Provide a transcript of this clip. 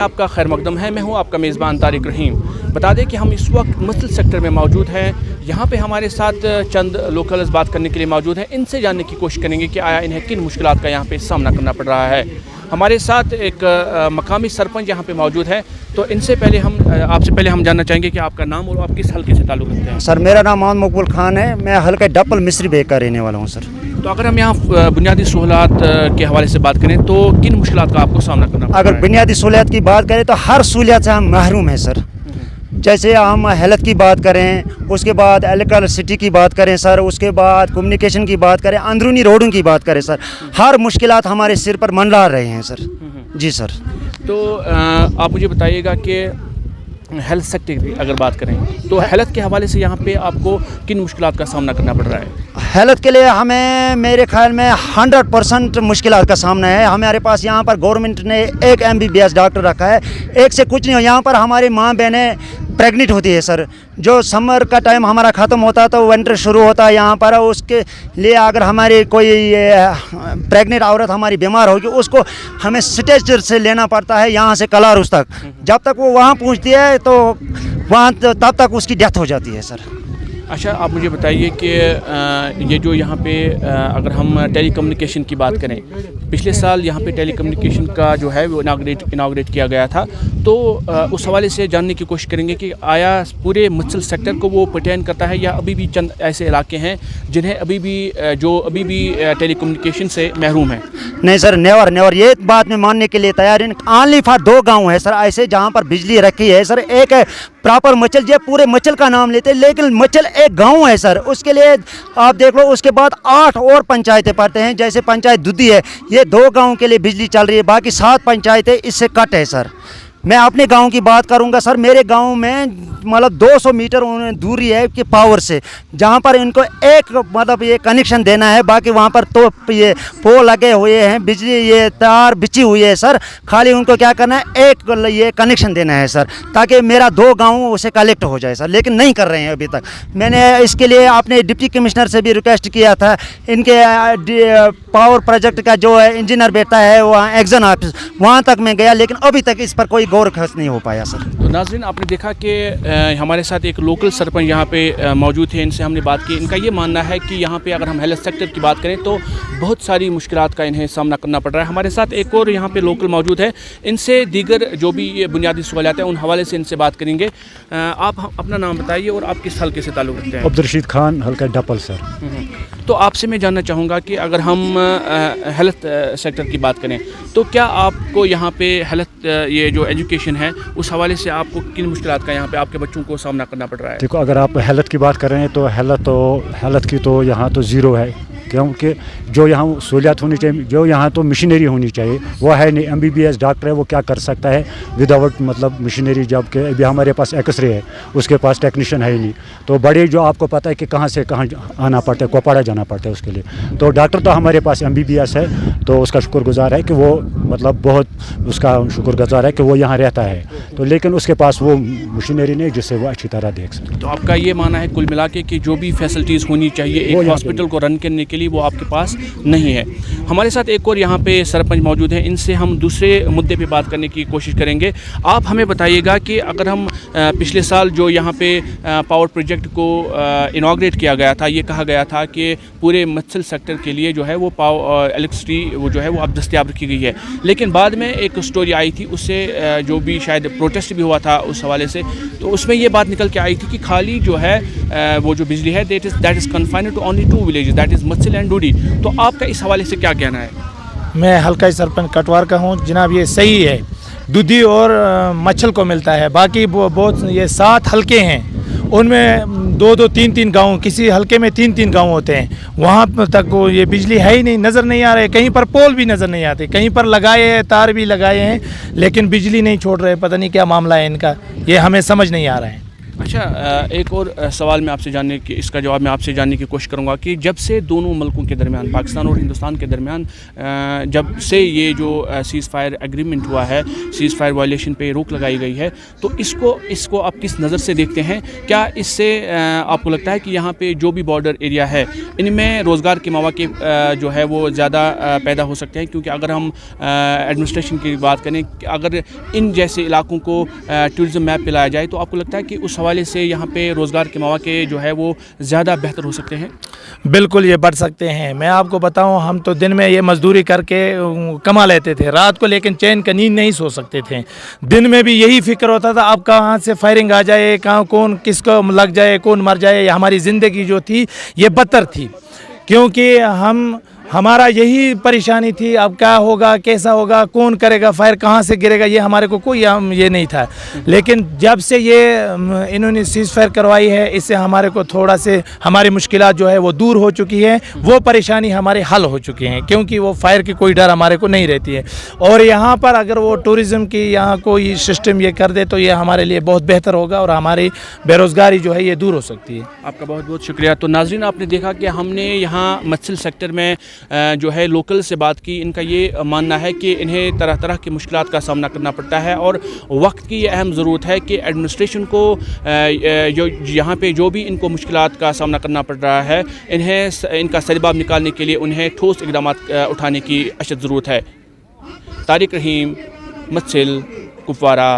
आपका खैर मकदम है। मैं हूं आपका मेज़बान तारिक रहीम। बता दें कि हम इस वक्त मसल सेक्टर में मौजूद हैं। यहाँ पे हमारे साथ चंद लोकल्स बात करने के लिए मौजूद हैं। इनसे जानने की कोशिश करेंगे कि आया इन्हें किन मुश्किलात का यहाँ पे सामना करना पड़ रहा है। हमारे साथ एक मकामी सरपंच यहाँ पे मौजूद है, तो इनसे पहले आपसे पहले हम जानना चाहेंगे कि आपका नाम और आप किस हल्के से ताल्लुक़ रखते हैं। सर मेरा नाम मोहम्मद मकबूल खान है। मैं हल्के डप्पल मिस्री बेग का रहने वाला हूँ सर। तो अगर हम यहाँ बुनियादी सहूलत के हवाले से बात करें तो किन मुश्किलात का आपको सामना करना पड़ रहा है? अगर बुनियादी सहूलियत की बात करें तो हर सहूलियत से हम महरूम हैं सर। जैसे हम हेल्थ की बात करें, उसके बाद इलेक्ट्रिसिटी की बात करें सर, उसके बाद कम्युनिकेशन की बात करें, अंदरूनी रोडों की बात करें सर, हर मुश्किलात हमारे सिर पर मंडरा रहे हैं सर। जी सर। तो आप मुझे बताइएगा कि हेल्थ सेक्टर की अगर बात करें तो हेल्थ के हवाले से यहाँ पे आपको किन मुश्किलात का सामना करना पड़ रहा है? हेल्थ के लिए हमें मेरे ख्याल में 100% मुश्किलात का सामना है। हमारे पास यहाँ पर गवर्नमेंट ने एक MBBS डॉक्टर रखा है, एक से कुछ नहीं हो। यहाँ पर हमारी माँ बहनें प्रेग्नेंट होती है सर। जो समर का टाइम हमारा ख़त्म होता है तो विंटर शुरू होता है यहाँ पर, उसके लिए अगर हमारी कोई प्रेग्नेंट औरत हमारी बीमार होगी उसको हमें स्ट्रेचर से लेना पड़ता है यहाँ से कलारुस तक। जब तक वो वहाँ पहुँचती है तो वहाँ तब तक उसकी डेथ हो जाती है सर। अच्छा, आप मुझे बताइए कि ये जो यहाँ पे अगर हम टेली कम्युनिकेशन की बात करें, पिछले साल यहाँ पे टेली कम्युनिकेशन का जो है वो इनाग्रेट किया गया था, तो उस हवाले से जानने की कोशिश करेंगे कि आया पूरे मसल सेक्टर को वो पर्टेन करता है या अभी भी चंद ऐसे इलाके हैं जिन्हें अभी भी टेली कम्युनिकेशन से महरूम है? नहीं सर, नेवर ये बात में मानने के लिए तैयार है। ऑनली फॉर 2 गाँव है सर ऐसे जहाँ पर बिजली रखी है सर। एक है प्रॉपर मचल, ये पूरे मचल का नाम लेते हैं लेकिन मचल एक गांव है सर। उसके लिए आप देख लो, उसके बाद 8 और पंचायतें पड़ते हैं। जैसे पंचायत दुद्दी है, ये 2 गांव के लिए बिजली चल रही है, बाकी 7 पंचायतें इससे कट है सर। मैं अपने गांव की बात करूंगा सर। मेरे गांव में मतलब 200 मीटर दूरी है कि पावर से, जहां पर इनको एक मतलब ये कनेक्शन देना है। बाकी वहां पर तो ये पोल लगे हुए हैं, बिजली ये तार बिछी हुई है सर। खाली उनको क्या करना है, एक ये कनेक्शन देना है सर, ताकि मेरा 2 गाँव उसे कलेक्ट हो जाए सर। लेकिन नहीं कर रहे हैं अभी तक। मैंने इसके लिए अपने डिप्टी कमिश्नर से भी रिक्वेस्ट किया था। इनके पावर प्रोजेक्ट का जो है इंजीनियर बैठता है वहाँ एक्जन ऑफिस, वहाँ तक मैं गया लेकिन अभी तक इस पर कोई गौर खर्च नहीं हो पाया सर। तो नाज़रीन, आपने देखा कि हमारे साथ एक लोकल सरपंच यहाँ पे मौजूद थे। इनसे हमने बात की। इनका ये मानना है कि यहाँ पे अगर हम हेल्थ सेक्टर की बात करें तो बहुत सारी मुश्किलात का इन्हें सामना करना पड़ रहा है। हमारे साथ एक और यहाँ पे लोकल मौजूद है। इनसे दीगर जो भी ये बुनियादी सहूलियात हैं उन हवाले से इनसे बात करेंगे। आप अपना नाम बताइए और आप किस हल्के से ताल्लुक़ रखते हैं? अब्दुल खान, हल्का डप्पल सर। तो आपसे मैं जानना चाहूँगा कि अगर हम हेल्थ सेक्टर की बात करें तो क्या आपको यहाँ पे हेल्थ ये जो एजुकेशन है उस हवाले से आपको किन मुश्किलात का यहाँ पे आपके बच्चों को सामना करना पड़ रहा है? देखो, अगर आप हेल्थ की बात कर रहे हैं तो हेल्थ की तो यहाँ तो ज़ीरो है, क्योंकि जो यहाँ सहूलियत होनी चाहिए, जो यहाँ तो मशीनरी होनी चाहिए वो है नहीं। MBBS डॉक्टर है, वो क्या कर सकता है विदाउट मतलब मशीनरी? जबकि अभी हमारे पास एक्सरे है, उसके पास टेक्नीशियन है ही नहीं। तो बड़े जो आपको पता है कि कहाँ से कहाँ आना पड़ता है, कोपाड़ा जाना पड़ता है उसके लिए। तो डॉक्टर तो हमारे पास MBBS है, तो उसका शुक्रगुजार है कि वो मतलब बहुत उसका शुक्रगुजार है कि वो यहाँ रहता है। तो लेकिन उसके पास वो मशीनरी नहीं जिससे वो अच्छी तरह देख सके। तो आपका ये मानना है कुल मिला के कि जो भी फैसिलिटीज़ होनी चाहिए एक हॉस्पिटल को रन करने के लिए वो आपके पास नहीं है। हमारे साथ एक और यहाँ पे सरपंच मौजूद हैं। इनसे हम दूसरे मुद्दे पे बात करने की कोशिश करेंगे। आप हमें बताइएगा कि अगर हम पिछले साल जो यहाँ पे पावर प्रोजेक्ट को इनाग्रेट किया गया था, ये कहा गया था कि पूरे मसल सेक्टर के लिए जो है वो इलेक्ट्रिसिटी वो जो है वो अब दस्तयाब रखी गई है। लेकिन बाद में एक स्टोरी आई थी, उससे जो भी शायद प्रोटेस्ट भी हुआ था उस हवाले से, तो उसमें ये बात निकल के आई थी कि खाली जो है वो जो बिजली है that is confined to only 2 villages, that is मसल एंड डूडी। तो आपका इस हवाले से क्या कहना है? मैं हल्का सरपंच कटवार का हूँ जनाब। ये सही है, दूधी और मच्छल को मिलता है। बाकी बहुत ये 7 हल्के हैं, उनमें 2-2, 3-3 गाँव, किसी हल्के में 3-3 गाँव होते हैं। वहाँ तक वो ये बिजली है ही नहीं, नज़र नहीं आ रहे। कहीं पर पोल भी नज़र नहीं आते, कहीं पर लगाए हैं, तार भी लगाए हैं, लेकिन बिजली नहीं छोड़ रहे। पता नहीं क्या मामला है इनका, ये हमें समझ नहीं आ रहा है। अच्छा, एक और सवाल मैं आपसे जानने की, इसका जवाब मैं आपसे जानने की कोशिश करूंगा कि जब से दोनों मुल्कों के दरमियान, पाकिस्तान और हिंदुस्तान के दरमियान, जब से ये जो सीज़ फायर एग्रीमेंट हुआ है, सीज़ फायर वायलेशन पे रोक लगाई गई है, तो इसको आप किस नज़र से देखते हैं? क्या इससे आपको लगता है कि यहाँ पे जो भी बॉर्डर एरिया है इनमें रोज़गार के मौके जो है वो ज़्यादा पैदा हो सकते हैं? क्योंकि अगर हम एडमिनिस्ट्रेशन की बात करें, अगर इन जैसे इलाकों को टूरिज़म मैप पे लाया जाए तो आपको लगता है कि उस हवाले से यहाँ पे रोज़गार के मौके जो है वो ज़्यादा बेहतर हो सकते हैं? बिल्कुल ये बढ़ सकते हैं। मैं आपको बताऊं, हम तो दिन में ये मजदूरी करके कमा लेते थे, रात को लेकिन चैन का नींद नहीं सो सकते थे। दिन में भी यही फिक्र होता था अब कहाँ से फायरिंग आ जाए, कहाँ कौन किसको लग जाए, कौन मर जाए। हमारी ज़िंदगी जो थी ये बदतर थी, क्योंकि हमारा यही परेशानी थी, अब क्या होगा, कैसा होगा, कौन करेगा फायर, कहाँ से गिरेगा, ये हमारे को कोई ये नहीं था। लेकिन जब से ये इन्होंने सीज़ फायर करवाई है, इससे हमारे को थोड़ा से हमारी मुश्किलात जो है वो दूर हो चुकी है, वो परेशानी हमारे हल हो चुकी हैं, क्योंकि वो फायर की कोई डर हमारे को नहीं रहती है। और यहाँ पर अगर वो टूरिज़म की यहाँ कोई सिस्टम ये कर दे तो ये हमारे लिए बहुत बेहतर होगा और हमारी बेरोज़गारी जो है ये दूर हो सकती है। आपका बहुत बहुत शुक्रिया। तो नाज़रीन, आपने देखा कि हमने यहाँ मत्स्य सेक्टर में जो है लोकल से बात की। इनका ये मानना है कि इन्हें तरह तरह की मुश्किलात का सामना करना पड़ता है और वक्त की ये अहम ज़रूरत है कि एडमिनिस्ट्रेशन को जो यहाँ पे जो भी इनको मुश्किलात का सामना करना पड़ रहा है, इनका सरिबाब निकालने के लिए उन्हें ठोस इक़दाम उठाने की अशद ज़रूरत है। तारिक रहीम, मत्सिल, कुपवारा।